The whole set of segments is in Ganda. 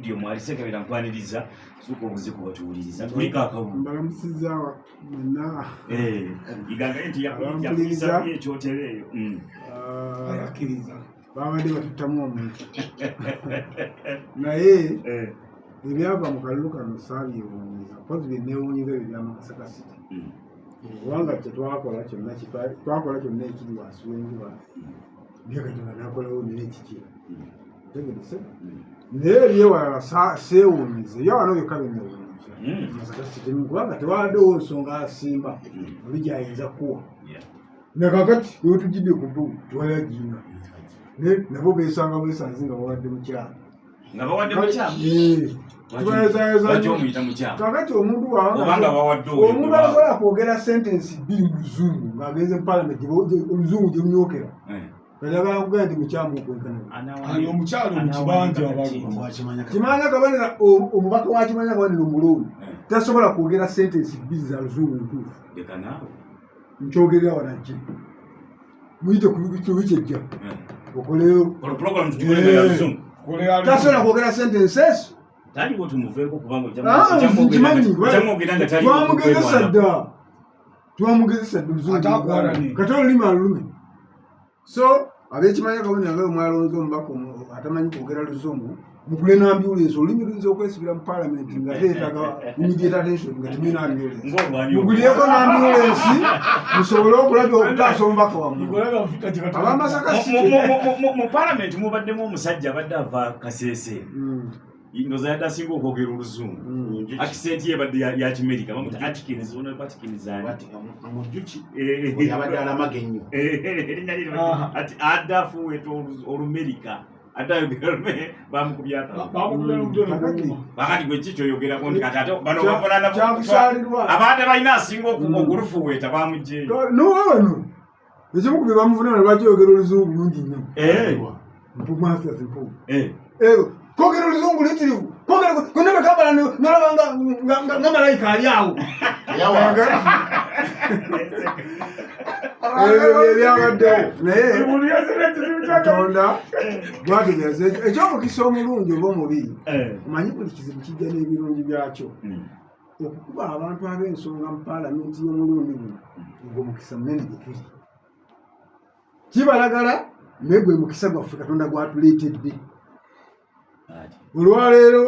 studio mwali Ssekabira nkwaniriza suko obuziko batuwuliriza tulika akabu mbalamusiza mwenna iganga enti yakuliza ekyotereeyo ayakiriza babadde batutamu omuntu naye ebyava mu kalulu kano saabyewuunyiza kozi byenneewuunyiza ebyamakasaka city kubanga kyetwakola kyonna ekiri wansi w'enjuba byekatonda nakolawo naye ekikira tegedese naye ebyewalala seewuunyiza ebyawano byokka byenneewuunyiza masaka city kubanga tewabaddewo nsonga asimba oli gyayinza kuwa nakakati wetugidde ku bbugu tuwala giina nabo besanga besanze nga bawadde mukyala nga bawadde mukyala kakati omuntu omuntu asobola kwogera sentensi bbiri mu luzungu ng'agenze mu palamenti oluzungu gye lunyokera kayagala kugenda nti mukyamu okwenkana omukyala omukibanja kimanya kabanira omubaka wa kimanya kabanira omulonde tasobola kwogera sentensi bbiri za luzungu ntuufu nkyogerera wanajje muyite ku bikyejja okoleyo tasobola kwogera sentensi ezo twamugezesa dda kati olulimi alulume so abekimanya kabonera nga omwalonze omubaka atamanyi kwogera luzungu mukule n'ambulensi olulimi luyinza okwesibira mu palamenti nga teetaga immediate attention nga temulina ambulensi muguliyeko n'ambulensi musobole okulabya okutaasa omubaka wammwe abamasaka mu palamenti mubaddemu omusajja abadde ava Kasese ndoza yadde asinga okwogera oluzungu akisenti yebadde ya Kimerika bamuta Atkins ono Atkins omujuki yabadde alamaga ennyo erinnya lino ati adafuweta olumerika adayogera bamukubyaka bakati gwe kikyo yogerako nti kati ate bano bakolana abadde balina asinga okulufuweta bamugjeyo nowano ekimu ku bye bamuvunana lwaki yogera oluzungu bulungi nnyo mpumasiasimpuu kwogera oluzungu luyitirivu kwonna bekambala nolaba nga malayika ali awo ebyabaddewo naye katonda gwategeze ekyomukisa omulungi oba omubi omanyi buli kizibu kijja n'ebirungi byakyo okukuba abantu ab'ensonga mu paalamenti y'omulundi guno ogwo mukisa munene gye tuli kibalagala naye gwe mukisa gwaffe katonda gwatuleetedde olwaleero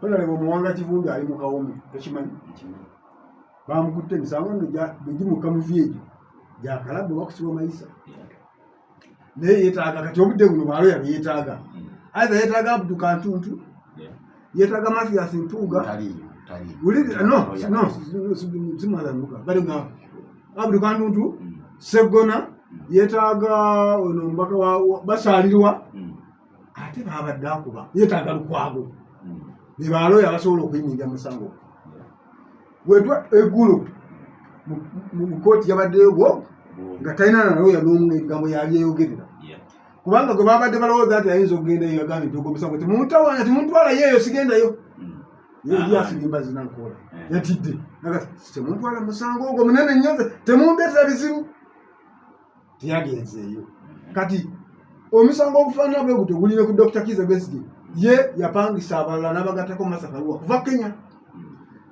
onaleba omuwanga Kivumbi ali mu kawome tokimanyi bamukutte emisango nno begimuka mu vyejo gyakalabbe bakusibwa mayisa naye yeetaaga kati obudde buno baalo yabeyeetaaga aiza yeetaaga Abdu Kantuntu yeetaaga Mathias Mpuuga simwazanuka bali nga Abdu Kantuntu Segona yeetaaga ono omubaka basaalirwa ate babadde akuba yeetaaga Lukwago be baaloyo abasobola okuyimirira musango wetwa eggulo mu kooti yabaddeyo gwo nga talina naloya n'omu ebigambo yabyeyogerera kubanga gwe babadde balowooza nti ayinza okugendayo yagambye nti ogwo musango temumutawanya temuntwalayo eyo sigendayo yeri asirimba zinankola yatidde temuntwala musango ogwo munene nnyo temundeetera bizibu teyagenzeeyo kati omusango ogufaanana bwe gutyo guline ku Dr. Kizza Besigye ye yapangisa abalala n'abagattako Masakaluwa kuva Kenya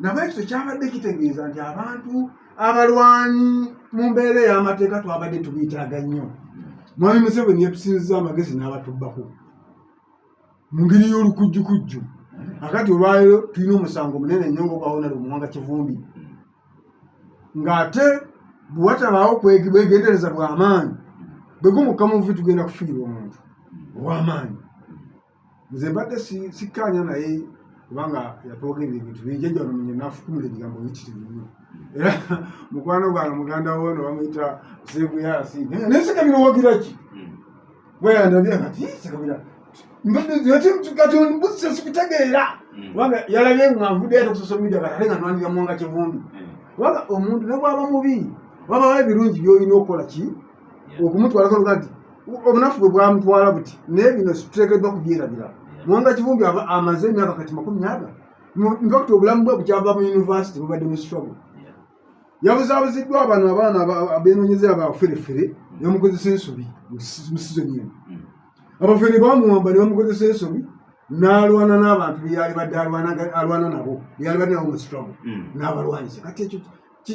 nabwe ekyo kyabadde kitegeeza nti abantu abalwanyi mu mbeera ey'amateeka twabadde tubiyitaaga nnyo Mwami Museveni yetusinziza amagezi n'abatubbako mu ngeri y'olukujjukujju akati olwaleero tulina omusango munene nnyo ng'ogwawonala omuwanga Kivumbi ng'ate bwe watabaawo bwegendereza bw'amaanyi bwe gumuka muvi tugenda kufiirwa omuntu ow'amaanyi nze mbadde sikkaanya naye kubanga yatwogerera ebintu bingi ejja nomenye nafukumula ebigambo bikitirivu nnyo era mukwano gwange muganda wono bamuyita Seeguyasi naye Ssekabira owagira ki bweyandabye kati Ssekabira kati mbuzise sikitegeera kubanga yalabye nga nvudde ate ku social media kati ate nga nwanirira muwanga Kivumbi kubanga omuntu ne bwaba mubi wabawo ebirungi by'olina okukola ki okumutwalako luga nti obunafu bwe bwamutwala buti naye bino situteekeddwa kubyerabira muwanga Kivumbi amaze emyaka kati 40 nfakuti obulamu bwe bukyava mu yunivasite bubadde mu struggle yabuzaabuziddwa bano abaana abenoonyeza abaferefere ne bamukozesa ensobi mu sizoni eno abafere bamuwamba ne bamukozesa ensobi n'alwana n'abantu byali badde alwana nabo byali badde nabo mu struggle n'abalwanyisa kati ekyo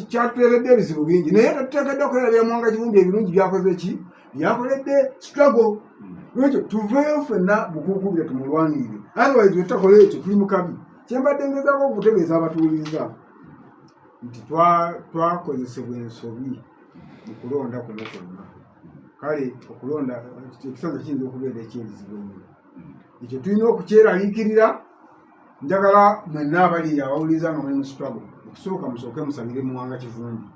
kyatuleredde ebizibu bingi naye tuteekedde okwerabira Mwanga Kivumbi ebirungi byakoze ki byakoledde struggle ekyo tuveeyo ffenna bukuukubire tumulwanirire otherwise bwetakola ekyo tuli mu kabi kyembadde ngezaako okutegeeza abatuwuliriza nti twakozesebwa ensobi mu kulonda kuno kwonna kale okulonda ekisonga kiyinza okubeera ekyenzibu ennyo ekyo tulina okukyeraliikirira njagala mwenna abali abawuliriza nga muli mu struggle okusooka musooke musabire Mwanga Kivumbi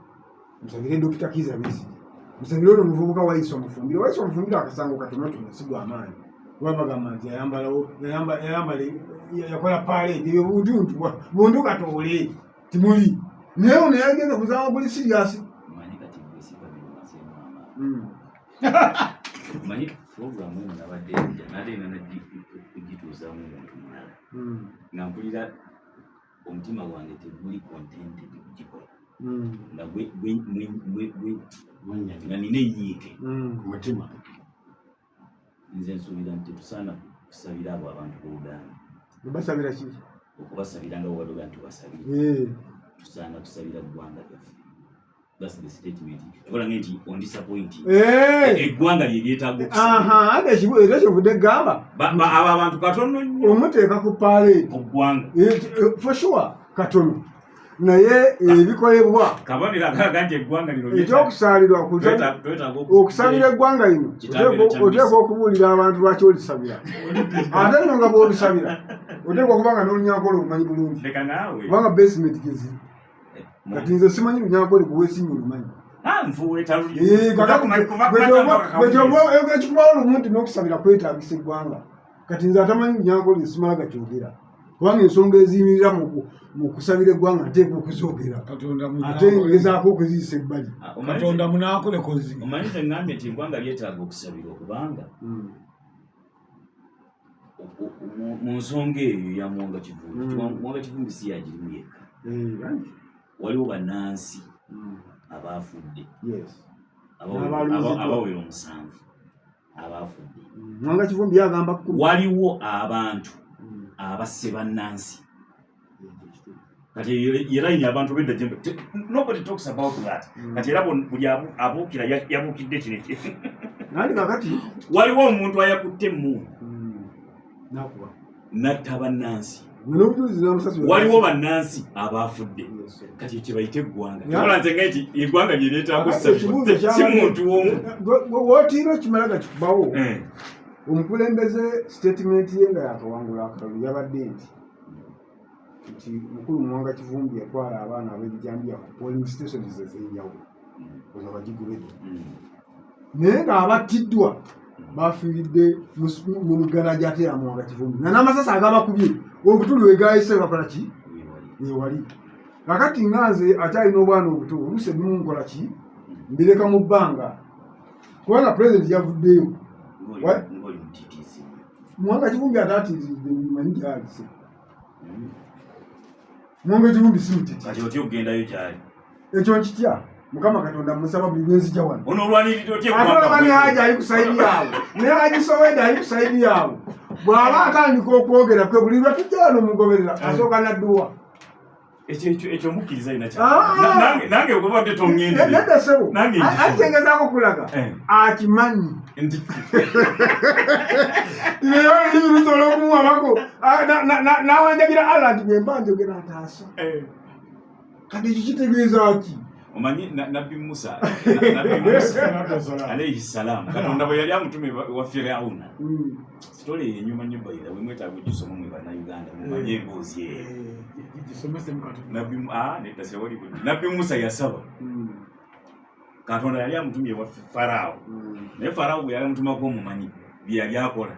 musabire Dr. Kizza Besigye musabire ono omuvubuka Wayiso Mufumbire Wayiso Mufumbire akasango katonotono sigwa amaanyi wabagamba nti yakola parade buntu katoole timuli naye ono yagenda kuzama guli serious manyi program eno nabadde nate nagituuzamu omuntu mulala nga mpulira omutima gwange teguli contented kugikola nga nina enyiike ku mutima nze nsuubira nti tetusaana kusabira abo abantu b'Oluganda basabira ki okubasabira nga bwebaloga nti basabire tusaana kusabira ggwanga lyaffe. That's the statement. Ekolanga nti on disappointing. Eggwanga lyetaaga okusabira. Ate ekivudde gamba abo abantu katono nnyo omuteeka ku parade oggwanga for sure katono naye ebikolebwa kabonera agaga nti eggwanga lino ekyokusaalirwa okusabira eggwanga lino oteekwa okubuulira abantu lwaki olisabira ate nno nga bw'olisabira oteekwa okuba nga n'olunyankole olumanyi bulungi kubanga basement gezi kati nze simanyi lunyankole kuweesinga olumanyi ekikubawo olumu nti n'okusabira kwetaagisa eggwanga kati nze atamanyi lunyankole simala gakyogera kubanga ensonga eziyimirira mu kusabira eggwanga ateekwa okuzoogera ate ngezaako okuziyisa ebbali Katonda munaakole kozi omanyize ngambye nti eggwanga lyetaaga okusabirwa kubanga mu nsonga eyo ya Mwanga Kivumbi Mwanga Kivumbi si yagirimu yekka waliwo bannansi abaafudde abawera 7 abaafudde Mwanga Kivumbi yagamba waliwo abantu abasse bannansi kati yeraini abantu bedda jembe nobody talks about that kati era buli abuukira yabuukidde kino nandi kakati waliwo omuntu ayakutte mu natta bannansi waliwo bannansi abaafudde kati ekyo bayite eggwanga kola nze ngaiti eggwanga lyeryetaaga okusabirwa si muntu omu wootiirwa kimala gakikubawo omukulembeze statement ye nga yakawangula akalulu yabadde nti mukulu Mwanga Kivumbi yatwala abaana ab'ebijambiya ku polling stations ez'enjawulo oza bagigubedde naye ng'abattiddwa bafiiridde mu mugalaja ate ya Mwanga Kivumbi nga n'amasasi agabakubye obutuli wegayise bakola ki wewali kakati nga nze akyalina obwana obuto oluusi ebimu nkola ki mbireka mu bbanga kubanga pulezidenti yavuddeyo Mwanga Kivumbi ataatiiridde manyi gyalise Mwanga Kivumbi si mutiti kati otyo okugendayo gyali ekyo nkitya Mukama Katonda musaba buli lwenzija wano ono olwanirira otya eggwanga ne Haji ali ku sayidi yaabwe ne Haji Soweda ali ku sayidi yaabwe bw'aba atandika okwogera kwe buli lwe tujja wano mugoberera asooka n'adduwa ekyo mukkiriza ina nange okubadde tomwendere nedda sebo atengezaako kulaga akimanyi naye ibirusobola okumuwabako n'awanjagira Allah nti bwe mba njogera ataasa kati ekyo kitegeeza ki omanyi nabbi Musa alayhi salam Katonda bwe yali amutume wa Firawuna sitole yenyuma nyumba ira bwe mwetaaga ogisoma mwe bannayuganda mumanye emboozi eyo nabbi Musa yasaba Katonda yali amutumye wa Farao naye Farao bwe yali amutumako omumanyi bye yali akola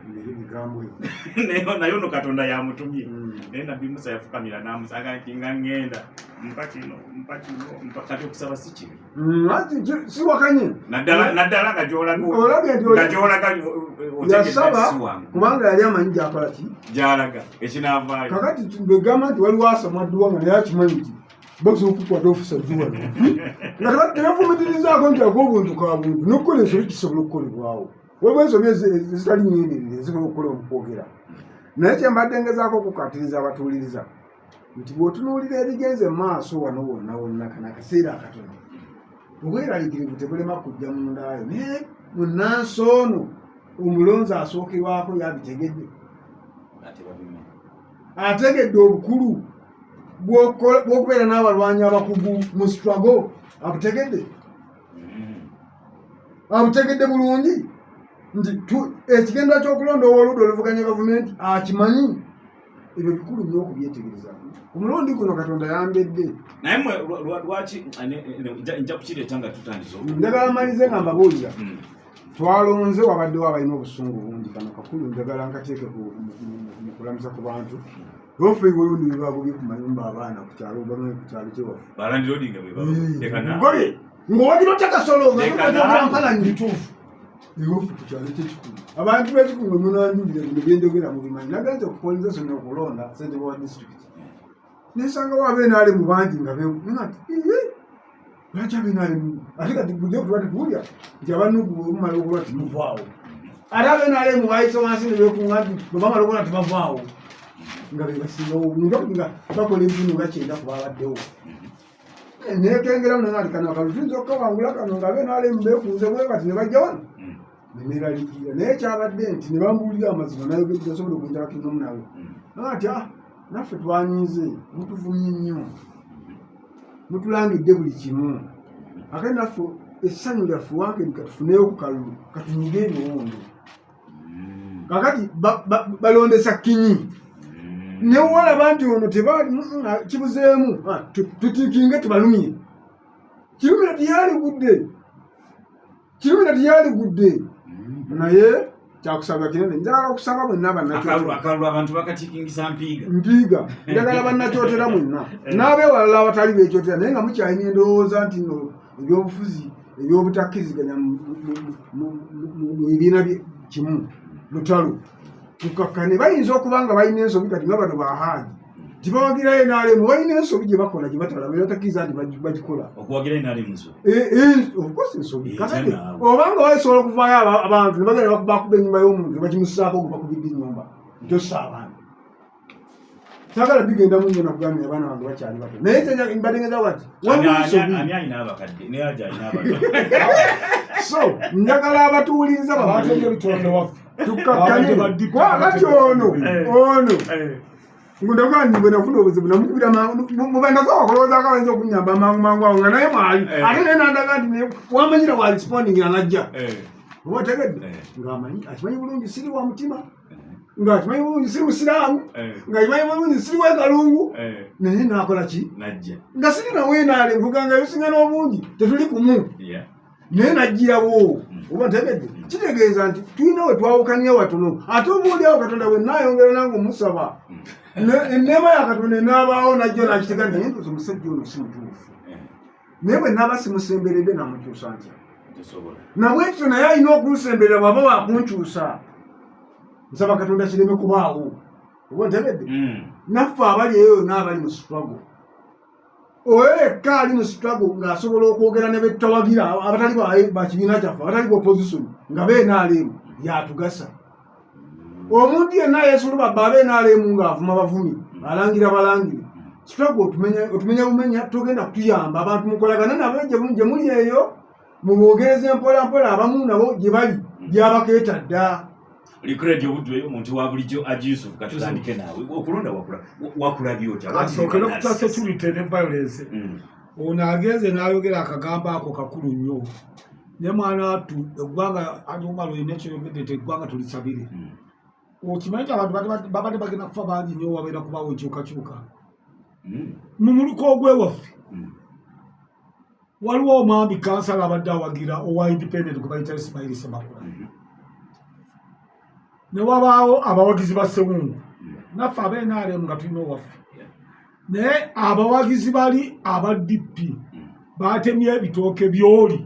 naye ono Katonda yamutumye naye nabbi Musa yafukamira n'amusanga nti nga ngenda mpa kino kati okusaba si kibi si wakanye naddala nga gyolaga yasaba kubanga yali amanyi gyakola ki gyalaga ekinaavaayo kakati begamba nti waliwo asoma dduwa nga naye akimanyi nti bakusobola okukwata ofisa dduwa nga tebafumitirizaako nti ak'obuntu ka buntu n'okukola ensobi kisobola okukolebwawo waliwo ensobi ezitali nyenderere ezisobola okukola mu kwogera naye kyembadde ngezaako okukatiriza abatuuliriza nti bw'otunuulira ebigenze mu maaso wano wonna kana akaseera akatono obweraliikirivu tebulema kujja mu ndaayo naye munnansi ono omulonzi asookerwako yabitegedde ategedde obukulu bw'okubeera n'abalwanyi abakugu mu struggle abutegedde bulungi nti ekigenda ky'okulonda ow'oludda oluvuganya gavumenti akimanyi ebyo bikulu nnyo okubyetegereza omulundi guno Katonda yambedde naye mwe lwaki nja kukireeta nga tutandise njagala mmalize nga mbabuulira twalonze wabaddewo abalina obusungu bungi kano kakulu njagala nkateeke mu kulamusa ku bantu ofe olundi lwabubye ku mayumba abaana ku kyalo bamwe ku kyalo kyewaffe balandira odinga ngoye ng'owagira otakasolo ngampalani bituufu ewofe ku kyalo kyekikulu abantu b'ekikulu munanjulire bino byenjogera mu bimanyi nagenze okukoleza sonna okulonda ssentebe wa disitulikiti nesanga wabenaale mu bangi nga nati lwaki abenaale ate kati bujja okutuba tetuwulya nti abanuku bwemumala okulwa timuvaawo ate abenaale mu bayise wansi ne beekunga nti bwe bamala okulwa tibavaawo nga bebasingawo nga bakola ebitundu nga kyenda ku babaddewo nekengeramu nangati kano akalu tuyinza okukawangula kano nga abenaale mu beekunze bwe bati ne bajja wano neneraliikirira naye kyabadde nti ne bambuulira amazima nayogedde asobola okuyinza bakinomu nawe nati naffe twanyize mutuvumye nnyo mutulangidde buli kimu ate naffe essanyu lyaffe wankeni katufuneyo ku kalulu katunyige ebiwondo kakati balondesa kinyi newalaba nti ono tebali kibuzeemu tutiikinge tubalumye kirumira tiyaligudde naye kyakusaba kinene njagala okusaba mwenna bannaakalulu abantu bakatikingisa mpiiga njagala bannakyotera mwenna n'abeewalala abatali beekyotera naye nga mukyalina endowooza nti no ebyobufuzi eby'obutakkiriziganya mu bibiina kimu lutalo tukakkane bayinza okuba nga balina ensobi kati nga bano bahaaji tibawagirayo naalemu balina ensobi gye bakola gye batalaba batakkiriza nti bagikola okuwagira naalemu ofcourse ensobi kakati obanga basobola okuvaayo abantu ne bagenda bakuba ennyumba y'omuntu bakimusaako gwe bakubidde ennyumba ntossa abantu sagala bigenda munyo nakugambira abaana bange bakyali bato naye mbadengeza wati ani alina abakadde naye aja alina abato so njagala abatuwuliriza tukakkanyekati ono ngundagani bwe nafuna obuzibu namukubira mubandaza wakolowoozaako abayinza okunyamba mangu awo nga naye mwali ate naye nandaga nti wamanyira wa responding anajja oba otegedde ngaamanyi akimanyi bulungi siri wa mutima ngaakimanyi bulungi siri musiraamu ngaakimanyi bulungi siri wekalungu naye nakola ki nga siri nawenaale nkuganga ebisinga n'obungi tetuli kumu naye najjirawo oba ntegedde kitegeeza nti tulina we twawukaniya watono ate obuuliawo Katonda bwe naayongera nange omusaba enneema ya Katonda enaabaawo najjo nakitega naye nti omusajja ono si mutuufu naye bwe naaba simusemberedde namukyusa ntya nabwe kityo naye alina okumusemberera bwaba waakunkyusa nsaba Katonda kireme kubaawo oba ntegedde naffe abali eyo n'abali mu struggle oyeka ali mu struggle ng'asobola okwogera ne betutawagira abatali bakibiina kyaffe abatali ba opposition nga beenaalemu yatugasa omuntu yenna yeesuluba bba abeenaalemu ng'avuma bavumi alangira balangire struggle otumenya bumenya togenda kutuyamba abantu mukolagana nabo gye muli eyo mubogereza empolampola abamu nabo gye bali gyabakeeta dda likuredi obudde omuntu wa bulijjo Yusuf katutandike naawe okulonda wakulabye otya asokera okuta security ne violence ono agenze n'ayogera akagambo ako kakulu nnyo ne mwana watu eggwanga anyumalo ine kyeyogedde te eggwanga tulisabire okimanyi nti abantu babadde bagenda kufa bangi nnyo wabeera kubaawo enkyukakyuka mu muluka ogwewaffe waliwo omwami kansala abadde awagira owa independent gwe bayita Ismail Semakula ne wabaawo abawagizi ba Ssewungu naffe ab'NRM nga tulina owaffe naye abawagizi bali aba DP batemye ebitooke byoli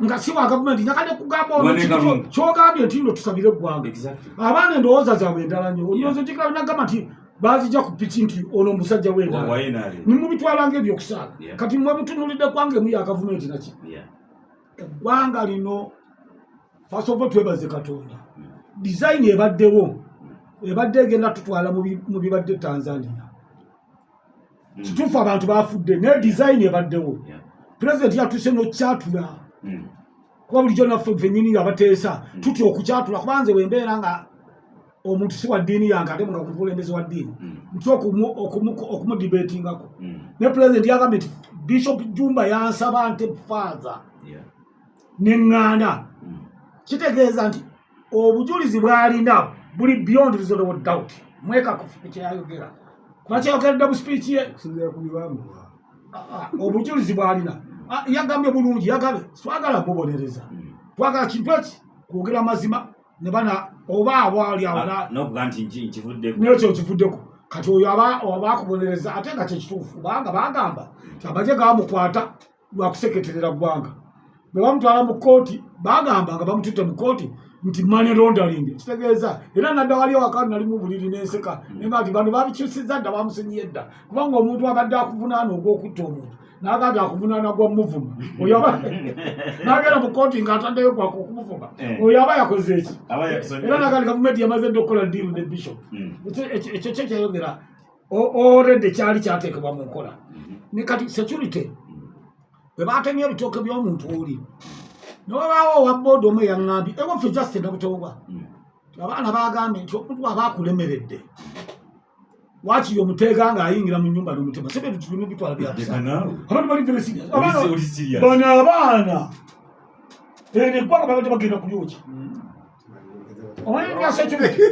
nga si wa gavumenti nyakadde kugamba ono kyogambye nti nno tusabire eggwanga abaana endowooza zaabwe endala nnyo onyozo kikala nagamba nti bazijja ku piki nti ono omusajja w'endala nimubitwalanga ebyokusaaga kati mmwe mutunulidde kwange mu ya gavumenti naki eggwanga lino first of all twebaze Katonda design ebaddewo ebadde egenda tutwala mu bibadde Tanzania. Kituufu abantu bafudde ne design ebaddewo. President yatuse n'okyatula. Kuba bulijjo naffe vennyini abateesa tutya okukyatula kuba nze wembeera nga omuntu si wa ddiini yange ate nga mukulembeze wa ddiini ntya okumudibetingako. Ne president yagambye nti Bishop Jumba yansaba nte faaza neŋŋaana. Kitegeeza nti obujulizi bw'alina buli beyond reasonable doubt. Mwekakufu kyeyayogera kuba kyeyogeredde mu speech ye obujulizi bw'alina. Yagambye bulungi yagambye twagala mubonereza twagala kintu eki kwogera mazima ne bana oba abwali awo nekyo kivuddeko kati oyo aba akubonereza ate nga kyekituufu kubanga bagamba amagye gamukwata lwakuseketerera ggwanga bwe bamutwala mu kooti bagamba nga bamututte mu kooti nti money laundering kitegeeza era nadda wali wakati nali mu buliri n'enseka nenga nti bano babikyusizza dda bamusenyiye dda kubanga omuntu abadde akuvunaana ogw'okutta omuntu n'agamba akuvunaana gwa muvuma oyo aba n'agenda mu kooti ng'ataddeyo gwaka okumuvuma oyo aba yakoze eki era nagali gavumenti yamaze dde okukola ddiiru ne bishop ekyo kyo kyayogera already kyali kyateekebwa mu nkola ne kati security bwe baatemye ebitooke by'omuntu oli nobaawo owa boodi omu eyaŋŋambye ewaffe Justin Nabutoba abaana bagambye nti omuntu aba akulemeredde wakiri omuteega ng'ayingira mu nnyumba n'omutema sebe ebintu bimu bitwala byabantu bali very serious bano abaana eggwanga babadde bagenda kulyoki omanyi bya security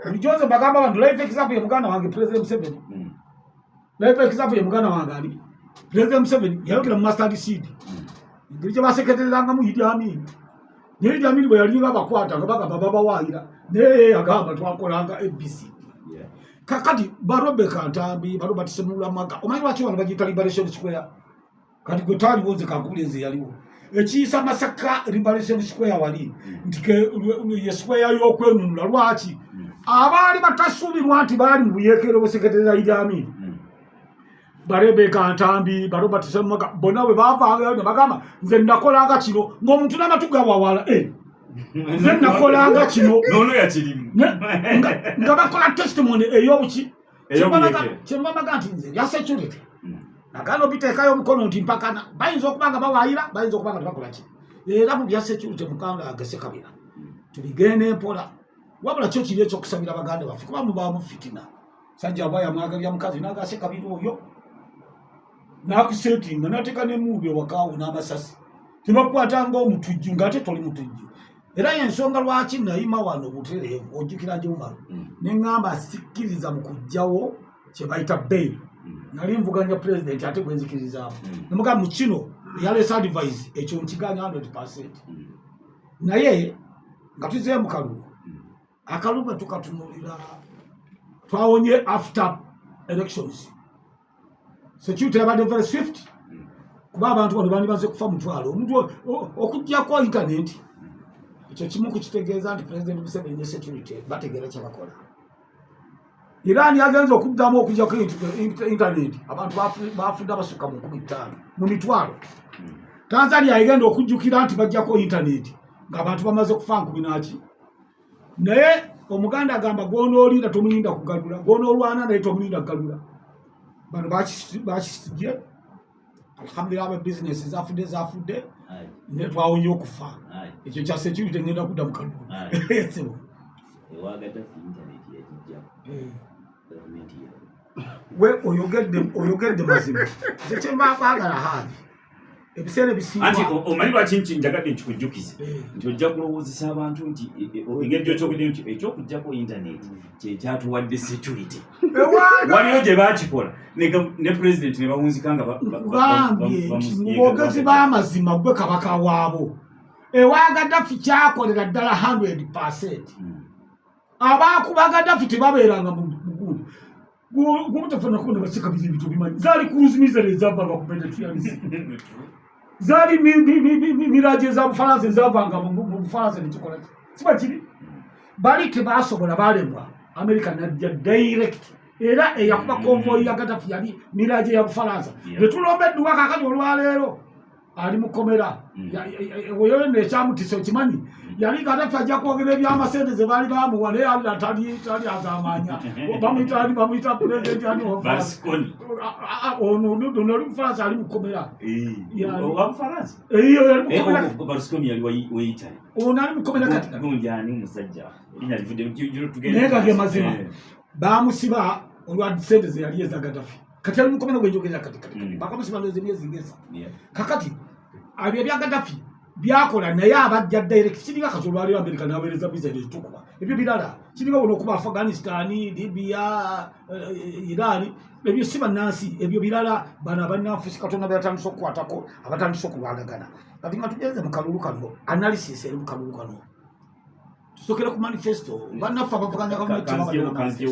bulijjo nze bagamba bantu life example ye muganda wange President Museveni life example ye muganda wange ali President Museveni yayogera mu mustard seed engeri gye baseketererangamu Idi Amin naye Idi Amin bwe yalinga bakwata nga bagamba babawaayira naye yagamba twakolanga ABC kakati Rebecca Ntambi Robert Ssemulamaga omanyi lwaki bano bagiyita Liberation Square kati gwe taliwo nze kankubulenzi yaliwo ekiyisa Masaka Liberation Square wali nti ye square y'okwenunula lwaki abaali batasuubirwa nti baali mu buyeekero buseketerera Idi Amin Rebecca Ntambi Robert Ssemulamaga bonna bwe baavaayo ne bagamba nze nakolanga kino ng'omuntu n'amatu gawawala nze nakolanga kino nono yakirimu nga bakola testimony ey'obuki kyembamaga nti nze ya security nagana obiteekayo omukono nti mpakana bayinza okuba nga bawaayira bayinza okuba nga tebakola ki era mu bya security mukanda agese kabira tubigende mpola wabula kyo kiri ekyokusabira baganda baffe kuba mubaamu fitina sajja bwaya mwagalya mukazi n'agase kabira oyo n'akusetinga n'ateeka n'emuubi ewakaawo n'amasasi tebakukwatanga omutujju ng'ate toli mutujju era yensonga lwaki nayima wano butereevu ojjukira Jumalo ne ŋŋamba sikkiriza mu kuggyawo kye bayita bail nali nvuganya president ate gwe nzikirizaamu nemugamba mu kino yaleese advice ekyo nkiganya 100%. Naye nga tuzeemu kalulu akalulu tukatunuulira twawonye after elections security yabadde very swift kuba abantu bano bandibaze kufa mutwalo omuntu okuggyako internet ekyo kimu kukitegeeza nti President Museveni ne security bategeera kye bakola. Iran yagenza okuddamu okugyako internet abantu bafudde abasukka mu 15 mu mitwalo. Tanzania igenda okujjukira nti bajjako internet ng'abantu bamaze kufa 10 naye omuganda agamba gw'onoolinda tomulinda kugalula gw'onoolwana naye tomulinda kugalula. Bano bakisijje alhamdulillah aba business zafudde ne twawonye okufa ekyo kya security ngenda kudda mu kalulu we oyogedde mazima zekyembaagala haadi ebiseera ebisinga anti omanyi lwaki njagadde nkikujjukize nti ojja kulowoozesa abantu nti engeri gyokyogedde nti ekyokuggyako internet kyekyatuwadde security waliyo gye baakikola ne president ne bawunzika nga bambye nti mu boogezi b'amazima gwe kabaka waabo ewa Gaddafi kyakolera ddala 100%. Abaakuba Gaddafi tebabeeranga mu gundi gumutafuna kubona baseka bizibitu bimanyi zaali kuzimizere ezavanga ku pedestrians zaali miraje za Bufaransa ezavanga mu Bufaransa nekikola siba kiri bali tebasobola balemwa America najja direct era eyakuba convoy ya Gaddafi yali miraje ya Bufaransa netulombeddwa kakati olwaleero ali mukomera oyo ne kyamutiso kimanyi yali Gaddafi ajja kwogera ebyamasente ze baali bamuwa naye ali tali azamanya bamuyita pulezidenti ani Berlusconi ono oli Mufalansa ali mukomera owa Mufalansa Berlusconi yali weyitali ono ali mukomera kati gunjani musajja inalivudde naye gage mazima bamusiba olwa sente ze yali eza Gaddafi kati ali mukomera gwenjogerera kati bakamusiba myezi ngesa kakati abyo bya Gaddafi byakola naye abajja direct kiringa kazolwali Amerika n'abereza biza ezitukuba ebyo birala kiringa wono kuba Afghanistan, Libya, Iran ebyo si bannansi ebyo birala bana bannafusi Katonda byatandise okukwatako abatandise okulwagagana kati nga tugenze mu kalulu kano analysis eri mu kalulu kano tusokera ku manifesto bannaffe abavuganya gavumenti